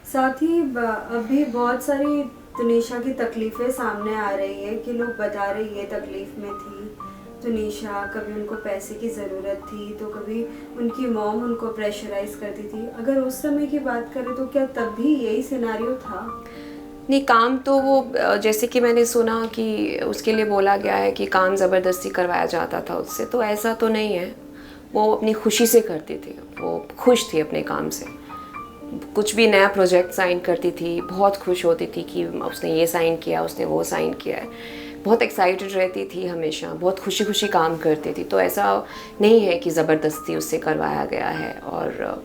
साथ ही अभी बहुत सारी तुनिशा की तकलीफ़ें सामने आ रही है कि लोग बता रहे ये तकलीफ़ में थी तुनिशा, कभी उनको पैसे की ज़रूरत थी तो कभी उनकी मॉम उनको प्रेशराइज़ करती थी। अगर उस समय की बात करें तो क्या तब भी यही सिनेरियो था? नहीं, काम तो वो जैसे कि मैंने सुना कि उसके लिए बोला गया है कि काम ज़बरदस्ती करवाया जाता था उससे, तो ऐसा तो नहीं है। वो अपनी खुशी से करती थी, वो खुश थी अपने काम से। कुछ भी नया प्रोजेक्ट साइन करती थी, बहुत खुश होती थी कि उसने ये साइन किया, उसने वो साइन किया है। बहुत एक्साइटेड रहती थी हमेशा, बहुत खुशी खुशी काम करती थी। तो ऐसा नहीं है कि ज़बरदस्ती उससे करवाया गया है। और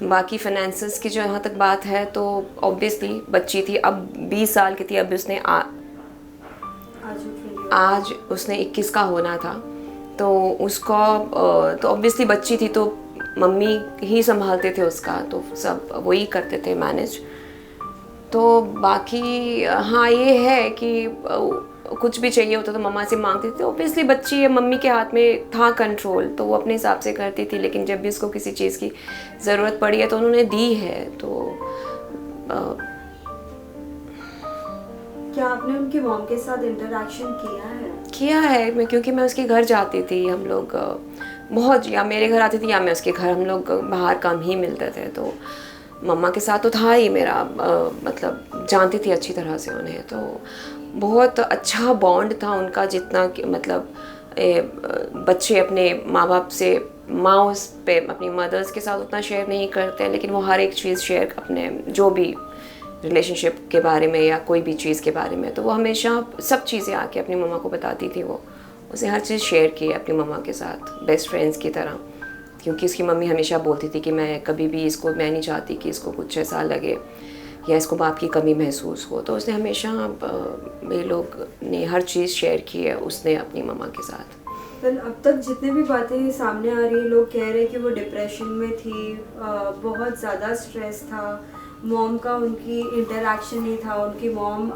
बाकी फाइनेंसेस की जो यहाँ तक बात है तो ऑब्वियसली बच्ची थी, अब 20 साल की थी, अब उसने आज उसने 21 का होना था। तो उसका तो ऑब्वियसली बच्ची थी तो मम्मी ही संभालते थे उसका, तो सब वही करते थे मैनेज। तो बाकी हाँ ये है कि कुछ भी चाहिए होता तो मम्मा से मांगती थी। ऑब्वियसली बच्ची है, मम्मी के हाथ में था कंट्रोल, तो वो अपने हिसाब से करती थी। लेकिन जब भी उसको किसी चीज़ की ज़रूरत पड़ी है तो उन्होंने दी है। तो क्या आपने उनकी मॉम के साथ इंटरेक्शन किया है मैं, क्योंकि मैं उसके घर जाती थी। हम लोग बहुत, या मेरे घर आती थी या मैं उसके घर, हम लोग बाहर कम ही मिलते थे। तो मम्मा के साथ तो था ही मेरा, मतलब जानती थी अच्छी तरह से उन्हें। तो बहुत अच्छा बॉन्ड था उनका, जितना कि मतलब बच्चे अपने माँ बाप से, माँ उस पे अपनी मदर्स के साथ उतना शेयर नहीं करते, लेकिन वो हर एक चीज़ शेयर अपने जो भी रिलेशनशिप के बारे में या कोई भी चीज़ के बारे में, तो वो हमेशा सब चीज़ें आके अपनी मम्मा को बताती थी। वो उसे हर चीज़ शेयर की है अपनी मम्मा के साथ, बेस्ट फ्रेंड्स की तरह। क्योंकि उसकी मम्मी हमेशा बोलती थी कि मैं कभी भी इसको, मैं नहीं चाहती कि इसको कुछ ऐसा लगे या इसको बाप की कमी महसूस हो। तो उसने हमेशा, ये लोग ने हर चीज़ शेयर की है उसने अपनी मम्मा के साथ। पर अब तक जितने भी बातें सामने आ रही है, लोग कह रहे हैं कि वो डिप्रेशन में थी, बहुत ज़्यादा स्ट्रेस था, मॉम का उनकी इंटरेक्शन नहीं था, उनकी मॉम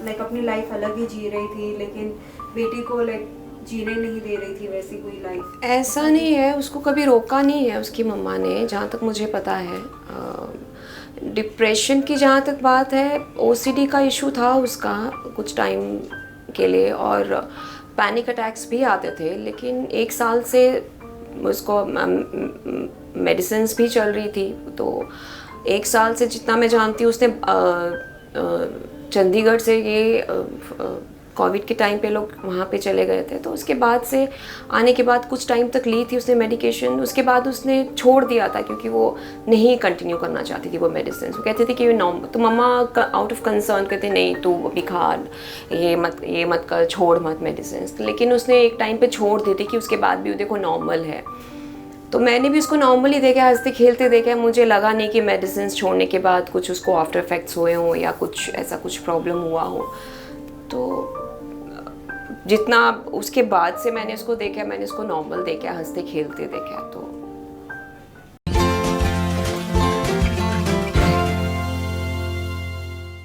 लाइक अपनी लाइफ अलग ही जी रही थी, लेकिन बेटी को लाइक जीने नहीं दे रही थी वैसी कोई लाइफ। ऐसा नहीं है, उसको कभी रोका नहीं है उसकी मम्मा ने, जहाँ तक मुझे पता है। डिप्रेशन की जहाँ तक बात है, ओसीडी का इशू था उसका कुछ टाइम के लिए, और पैनिक अटैक्स भी आते थे। लेकिन 1 साल से उसको मेडिसिन्स भी चल रही थी। तो 1 साल से जितना मैं जानती हूँ, उसने चंडीगढ़ से ये कोविड के टाइम पे लोग वहाँ पे चले गए थे, तो उसके बाद से आने के बाद कुछ टाइम तक ली थी उसने मेडिकेशन। उसके बाद उसने छोड़ दिया था क्योंकि वो नहीं कंटिन्यू करना चाहती थी वो मेडिसिन। वो कहती थी कि नॉर्मल, तो मम्मा आउट ऑफ कंसर्न कहते नहीं तू अभी खा, ये मत कर, छोड़ मत मेडिसिन। लेकिन उसने एक टाइम पे छोड़ दी थी कि उसके बाद भी देखो नॉर्मल है। तो मैंने भी उसको नॉर्मली देखा, हंसते खेलते देखा। मुझे लगा नहीं कि मेडिसिन छोड़ने के बाद कुछ उसको आफ्टर इफेक्ट्स हुए हों या कुछ ऐसा कुछ प्रॉब्लम हुआ हो। तो जितना उसके बाद से मैंने उसको देखा, मैंने उसको नॉर्मल देखा, हंसते खेलते देखा। तो